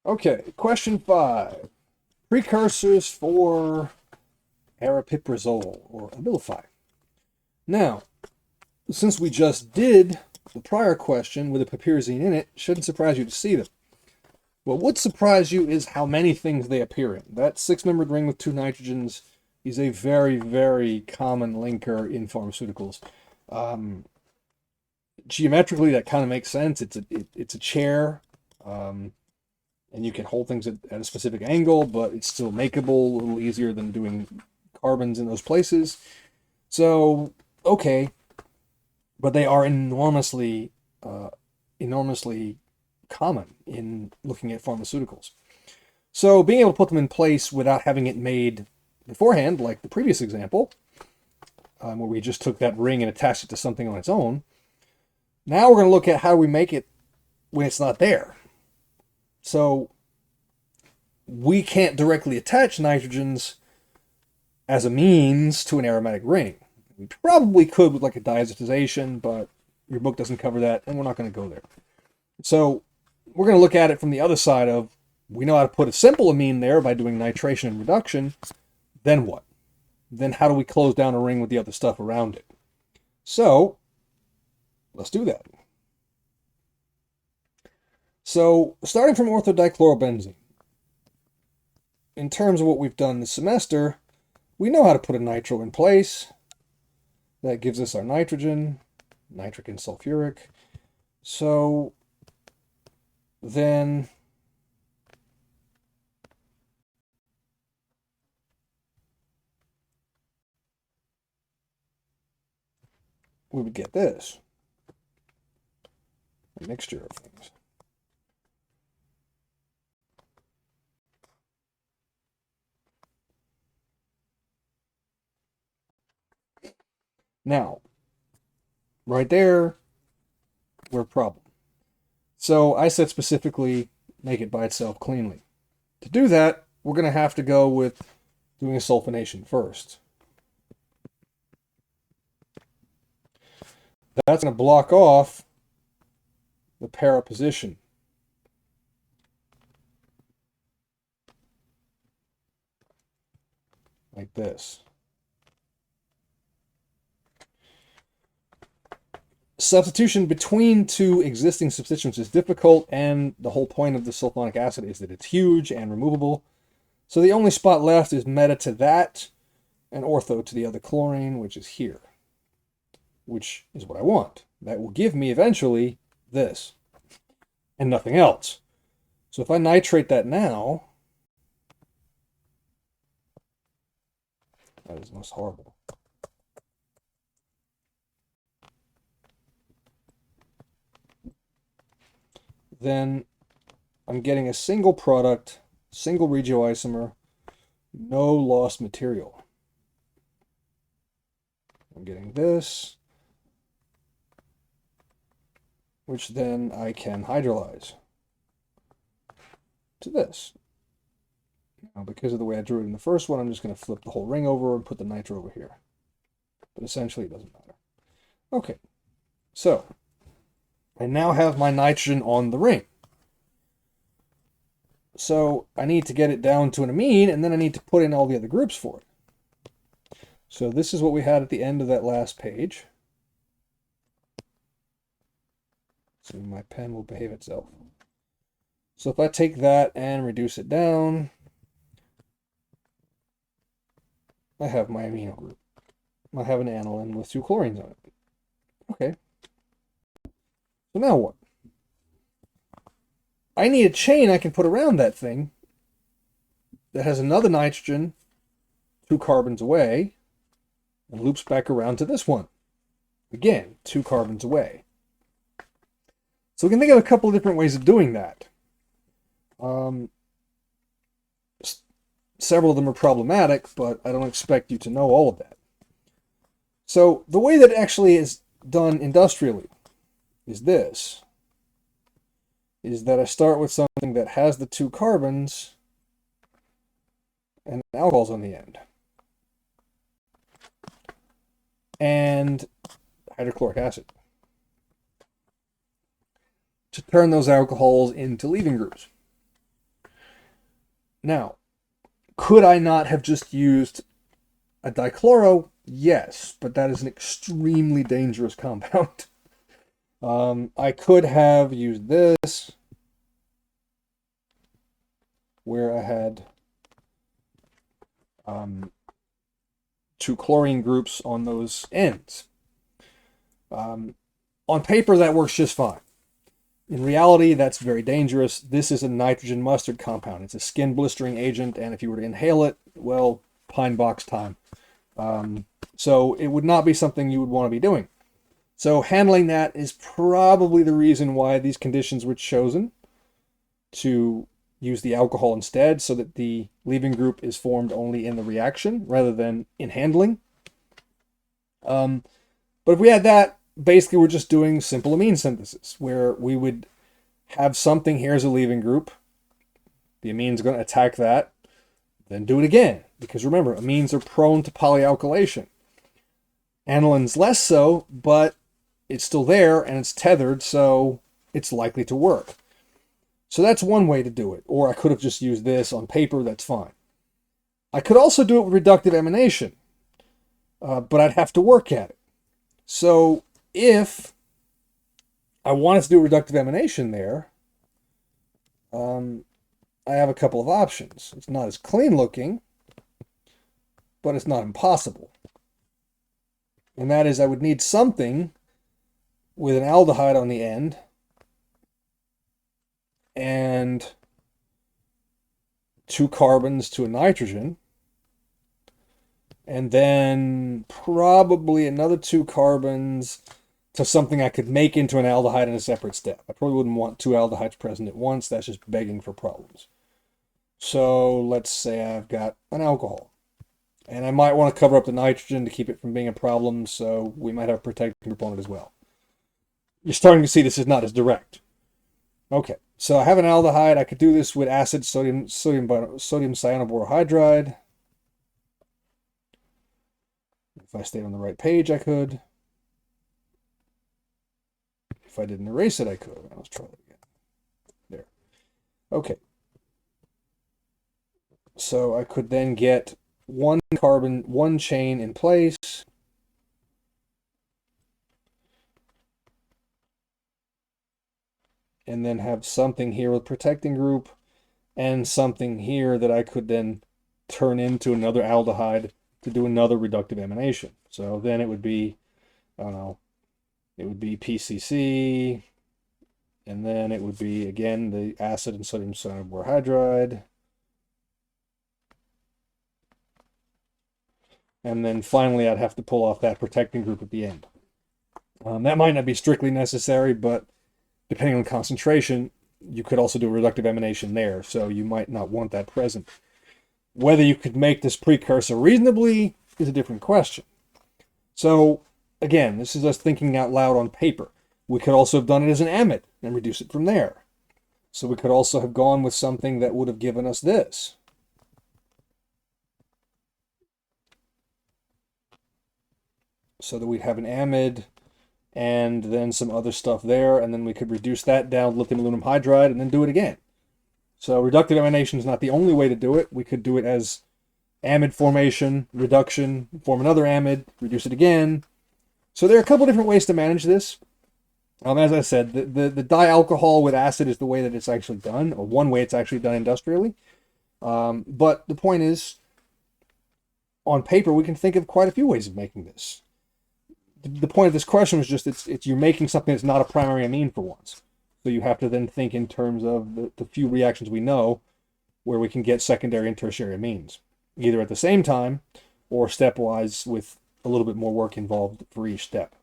Okay, question 5. Precursors for Aripiprazole or Abilify. Now, since we just did the prior question with a piperazine in it, shouldn't surprise you to see them. What would surprise you is how many things they appear in. That six-membered ring with two nitrogens is a very, very common linker in pharmaceuticals. Geometrically, that kind of makes sense. It's a chair, and you can hold things at a specific angle, but it's still makeable, a little easier than doing carbons in those places. So, okay, but they are enormously common in looking at pharmaceuticals. So being able to put them in place without having it made beforehand, like the previous example, where we just took that ring and attached it to something on its own, now we're going to look at how we make it when it's not there. So we can't directly attach nitrogens as a means to an aromatic ring. We probably could with like a diazotization, but your book doesn't cover that, and we're not going to go there. So we're going to look at it from the other side of, we know how to put a simple amine there by doing nitration and reduction. Then what? Then how do we close down a ring with the other stuff around it? So let's do that. So starting from orthodichlorobenzene, in terms of what we've done this semester, we know how to put a nitro in place. That gives us our nitrogen, nitric and sulfuric. So then we would get this, a mixture of things. Now, right there, we're a problem. So I said specifically, make it by itself cleanly. To do that, we're going to have to go with doing a sulfonation first. That's going to block off the para position. Like this. Substitution between two existing substituents is difficult, and the whole point of the sulfonic acid is that it's huge and removable. So the only spot left is meta to that and ortho to the other chlorine, which is here, which is what I want. That will give me eventually this and nothing else. So if I nitrate that now, that is most horrible. Then I'm getting a single product, single regioisomer, no lost material. I'm getting this, which then I can hydrolyze to this. Now, because of the way I drew it in the first one, I'm just going to flip the whole ring over and put the nitro over here. But essentially, it doesn't matter. Okay, so I now have my nitrogen on the ring. So I need to get it down to an amine, and then I need to put in all the other groups for it. So this is what we had at the end of that last page. So my pen will behave itself. So if I take that and reduce it down, I have my amino group. I have an aniline with two chlorines on it. Okay. So now what? I need a chain I can put around that thing that has another nitrogen 2 carbons away and loops back around to this one. Again, 2 carbons away. So we can think of a couple of different ways of doing that. Several of them are problematic, but I don't expect you to know all of that. So the way that it actually is done industrially is this. Is that I start with something that has the 2 carbons and alcohols on the end. And hydrochloric acid. To turn those alcohols into leaving groups. Now, could I not have just used a dichloro? Yes, but that is an extremely dangerous compound. I could have used this, where I had two chlorine groups on those ends. On paper, that works just fine. In reality, that's very dangerous. This is a nitrogen mustard compound. It's a skin blistering agent, and if you were to inhale it, well, pine box time. So it would not be something you would want to be doing. So handling that is probably the reason why these conditions were chosen, to use the alcohol instead, so that the leaving group is formed only in the reaction rather than in handling. But if we had that, basically we're just doing simple amine synthesis, where we would have something here as a leaving group. The amine's going to attack that, then do it again. Because remember, amines are prone to polyalkylation. Aniline's less so, but it's still there and it's tethered, so it's likely to work. So that's one way to do it. Or I could have just used this on paper, that's fine. I could also do it with reductive emanation, but I'd have to work at it. So if I wanted to do reductive emanation there, I have a couple of options. It's not as clean looking, but it's not impossible. And that is, I would need something with an aldehyde on the end and 2 carbons to a nitrogen, and then probably another 2 carbons to something I could make into an aldehyde in a separate step. I probably wouldn't want 2 aldehydes present at once. That's just begging for problems. So let's say I've got an alcohol, and I might want to cover up the nitrogen to keep it from being a problem, so we might have a protecting group on it as well. You're starting to see this is not as direct. Okay, so I have an aldehyde. I could do this with acid sodium cyanoborhydride. If I stayed on the right page, I could. If I didn't erase it, I could. Let's try that again. There. Okay. So I could then get 1 carbon, 1 chain in place. And then have something here with protecting group and something here that I could then turn into another aldehyde to do another reductive emanation. So then it would be, I don't know, it would be PCC, and then it would be, again, the acid and sodium cyanoborhydride. And then finally, I'd have to pull off that protecting group at the end. That might not be strictly necessary, but depending on concentration, you could also do a reductive emanation there, so you might not want that present. Whether you could make this precursor reasonably is a different question. So, again, this is us thinking out loud on paper. We could also have done it as an amide and reduce it from there. So we could also have gone with something that would have given us this. So that we'd have an amide and then some other stuff there, and then we could reduce that down to lithium aluminum hydride and then do it again. So reductive emanation is not the only way to do it. We could do it as amide formation, reduction, form another amide, reduce it again. So there are a couple different ways to manage this. As I said, the dialcohol with acid is the way that it's actually done, or one way it's actually done industrially. But the point is, on paper, we can think of quite a few ways of making this. The point of this question was just it's you're making something that's not a primary amine for once. So you have to then think in terms of the few reactions we know where we can get secondary and tertiary amines, either at the same time or stepwise with a little bit more work involved for each step.